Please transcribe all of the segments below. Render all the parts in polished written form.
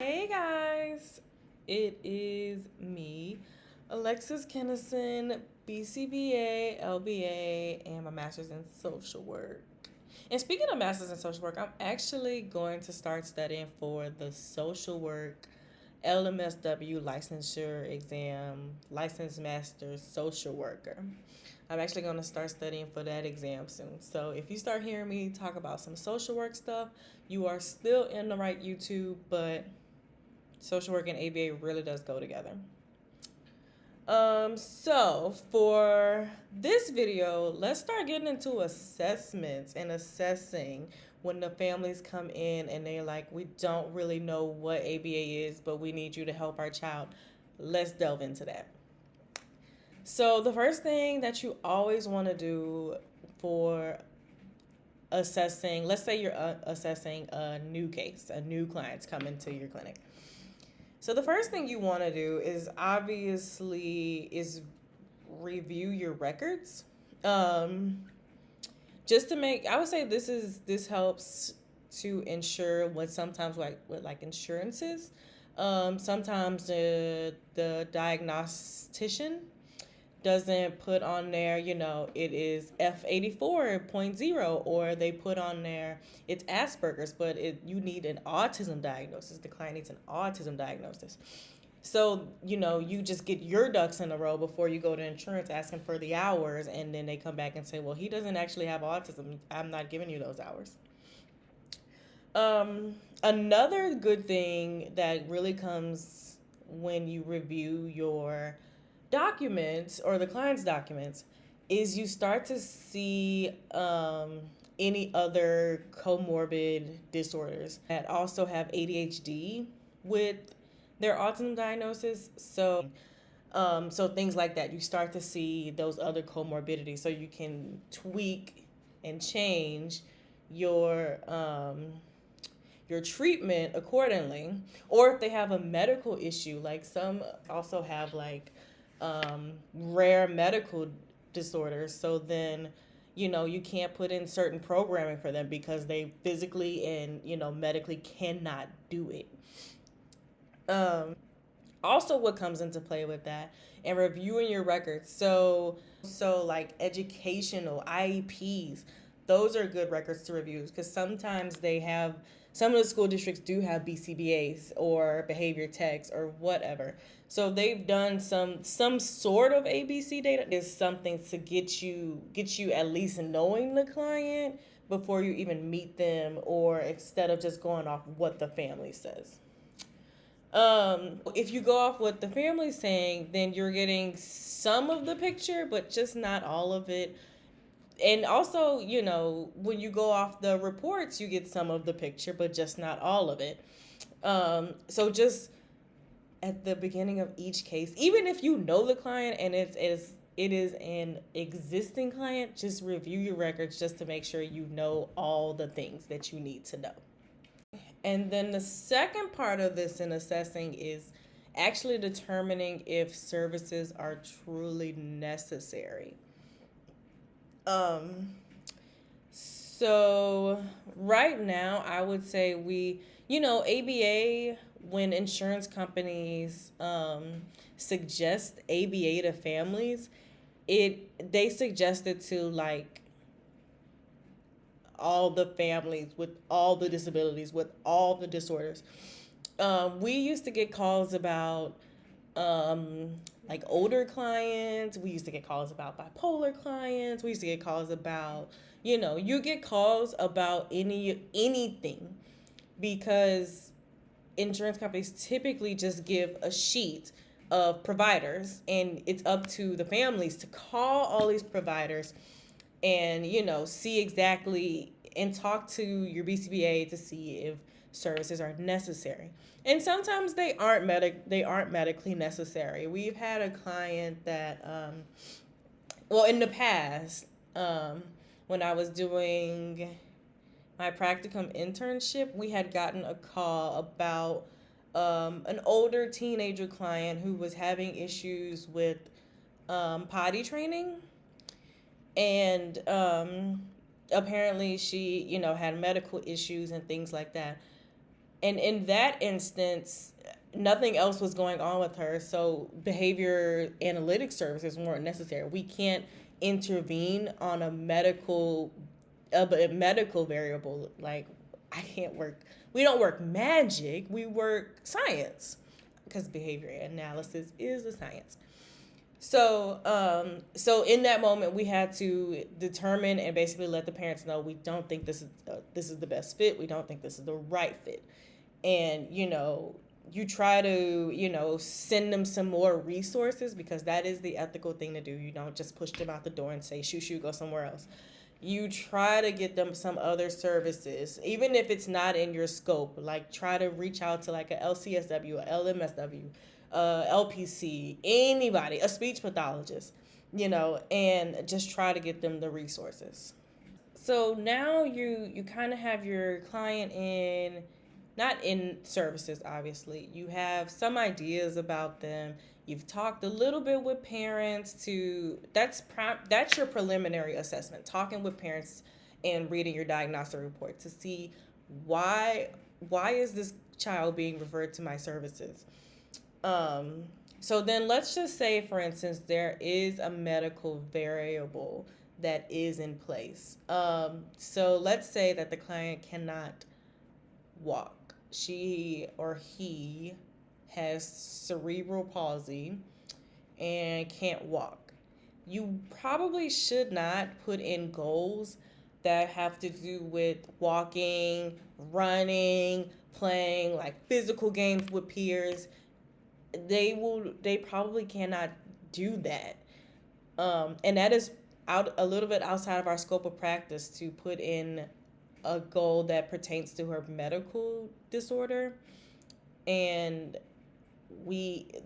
Hey guys, it is me, Alexis Kennison, BCBA, LBA, and my master's in social work. And speaking of master's in social work, I'm actually going to start studying for the social work LMSW licensure exam, licensed master social worker. I'm actually going to start studying for that exam soon. So if you start hearing me talk about some social work stuff, you are still in the right YouTube, but social work and ABA really does go together. So for this video, let's start getting into assessments and assessing when the families come in and they're like, we don't really know what ABA is, but we need you to help our child. Let's delve into that. So the first thing that you always want to do for assessing, let's say you're assessing a new case, a new client's coming to your clinic. So the first thing you want to do is review your records. Just to make, I would say this helps to ensure what sometimes with insurances. Sometimes the diagnostician doesn't put on there, it is F-84.0, or they put on there it's Asperger's, but you need an autism diagnosis. The client needs an autism diagnosis. So, you just get your ducks in a row before you go to insurance asking for the hours, and then they come back and say, well, he doesn't actually have autism. I'm not giving you those hours. Another good thing that really comes when you review your documents or the client's documents is you start to see any other comorbid disorders that also have ADHD with their autism diagnosis. So things like that, you start to see those other comorbidities, so you can tweak and change your treatment accordingly. Or if they have a medical issue, like some also have rare medical disorders, so then you can't put in certain programming for them because they physically and medically cannot do it. Also, what comes into play with that and reviewing your records, so like educational IEPs, those are good records to review, because sometimes some of the school districts do have BCBAs or behavior techs or whatever. So they've done some sort of ABC data. Is something to get you at least knowing the client before you even meet them, or instead of just going off what the family says. If you go off what the family's saying, then you're getting some of the picture, but just not all of it. And also, when you go off the reports, you get some of the picture, but just not all of it. So just at the beginning of each case, even if you know the client and it is an existing client, just review your records just to make sure you know all the things that you need to know. And then the second part of this in assessing is actually determining if services are truly necessary. So right now, I would say ABA, when insurance companies suggest ABA to families, they suggest it to all the families with all the disabilities, with all the disorders. We used to get calls about older clients. We used to get calls about bipolar clients. We used to get calls about, you get calls about anything, because insurance companies typically just give a sheet of providers, and it's up to the families to call all these providers and see exactly and talk to your BCBA to see if services are necessary. And sometimes they aren't medically necessary. We've had a client that in the past, when I was doing my practicum internship, we had gotten a call about an older teenager client who was having issues with potty training. And apparently she, had medical issues and things like that. And in that instance, nothing else was going on with her, so behavior analytic services weren't necessary. We can't intervene on a medical variable. Like, I can't work. We don't work magic. We work science, because behavior analysis is a science. So in that moment, we had to determine and basically let the parents know we don't think this is the best fit. We don't think this is the right fit, and you try to send them some more resources, because that is the ethical thing to do. You don't just push them out the door and say shoo, go somewhere else. You try to get them some other services, even if it's not in your scope. Like, try to reach out to like a LCSW, a LMSW, LPC, anybody, a speech pathologist, and just try to get them the resources. So now you kind of have your client in, not in services, obviously. You have some ideas about them. You've talked a little bit with parents that's your preliminary assessment, talking with parents and reading your diagnostic report to see why is this child being referred to my services. So then let's just say, for instance, there is a medical variable that is in place. So let's say that the client cannot walk. She or he has cerebral palsy and can't walk. You probably should not put in goals that have to do with walking, running, playing like physical games with peers. They probably cannot do that. And that is out a little bit outside of our scope of practice to put in a goal that pertains to her medical disorder, and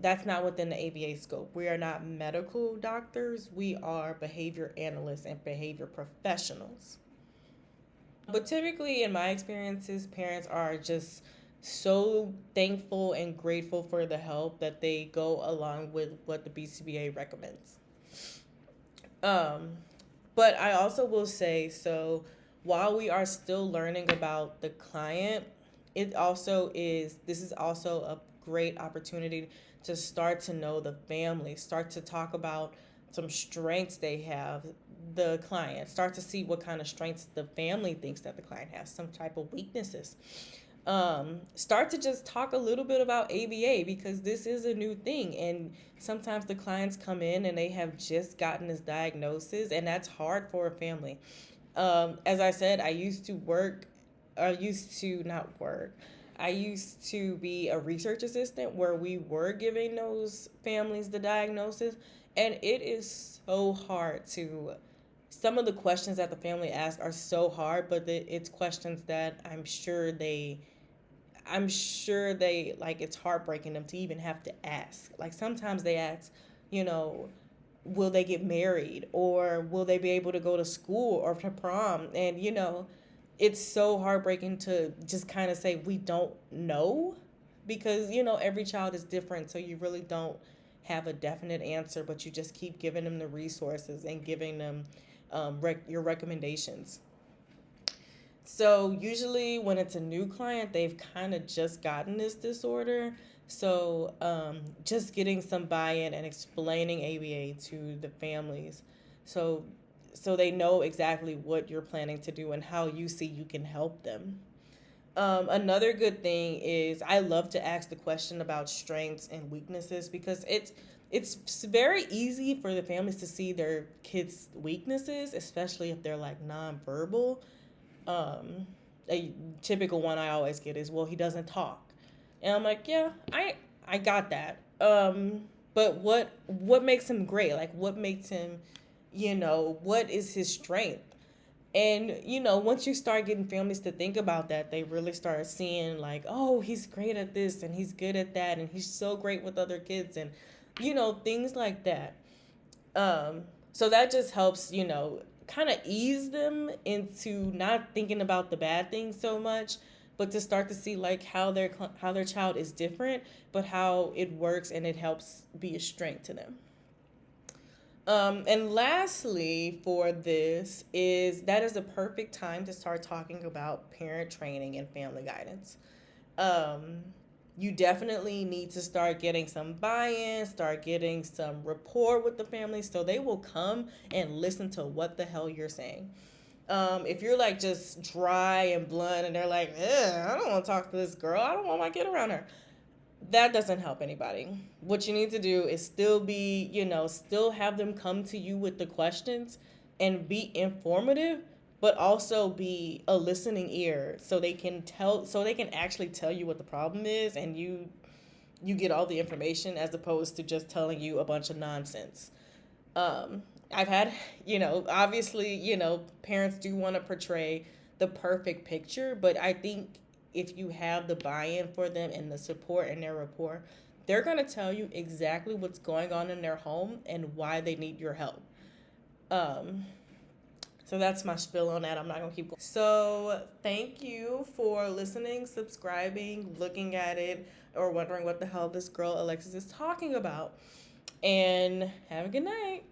that's not within the ABA scope. We are not medical doctors. We are behavior analysts and behavior professionals. But typically, in my experiences, parents are just so thankful and grateful for the help that they go along with what the BCBA recommends. But I also will say, so while we are still learning about the client, this is also a great opportunity to start to know the family, start to talk about some strengths they have, the client, start to see what kind of strengths the family thinks that the client has, some type of weaknesses. Start to just talk a little bit about ABA, because this is a new thing, and sometimes the clients come in and they have just gotten this diagnosis, and that's hard for a family. As I said, I used to be a research assistant where we were giving those families the diagnosis, and it is so hard some of the questions that the family asks are so hard, but it's questions that I'm sure they like, it's heartbreaking them to even have to ask. Like, sometimes they ask, will they get married, or will they be able to go to school or to prom? And it's so heartbreaking to just kind of say we don't know, because every child is different, so you really don't have a definite answer, but you just keep giving them the resources and giving them your recommendations. So usually when it's a new client, they've kind of just gotten this disorder. So just getting some buy-in and explaining ABA to the families, so they know exactly what you're planning to do and how you see you can help them. Another good thing is, I love to ask the question about strengths and weaknesses, because it's very easy for the families to see their kids' weaknesses, especially if they're like nonverbal. A typical one I always get is, well, he doesn't talk. And I'm like, yeah, I got that. But what makes him great? Like, what makes him, what is his strength? And, once you start getting families to think about that, they really start seeing like, oh, he's great at this and he's good at that and he's so great with other kids and, things like that. So that just helps, kind of ease them into not thinking about the bad things so much, but to start to see like how their child is different, but how it works and it helps be a strength to them. And lastly, for this that is a perfect time to start talking about parent training and family guidance. Um, you definitely need to start getting some buy-in, start getting some rapport with the family so they will come and listen to what the hell you're saying. If you're like just dry and blunt and they're like, I don't want to talk to this girl, I don't want my kid around her, that doesn't help anybody. What you need to do is still be, still have them come to you with the questions and be informative, but also be a listening ear so they can actually tell you what the problem is, and you get all the information as opposed to just telling you a bunch of nonsense. I've had, obviously, parents do want to portray the perfect picture, but I think if you have the buy-in for them and the support and their rapport, they're going to tell you exactly what's going on in their home and why they need your help. Um, so that's my spiel on that. I'm not going to keep going. So thank you for listening, subscribing, looking at it, or wondering what the hell this girl Alexis is talking about. And have a good night.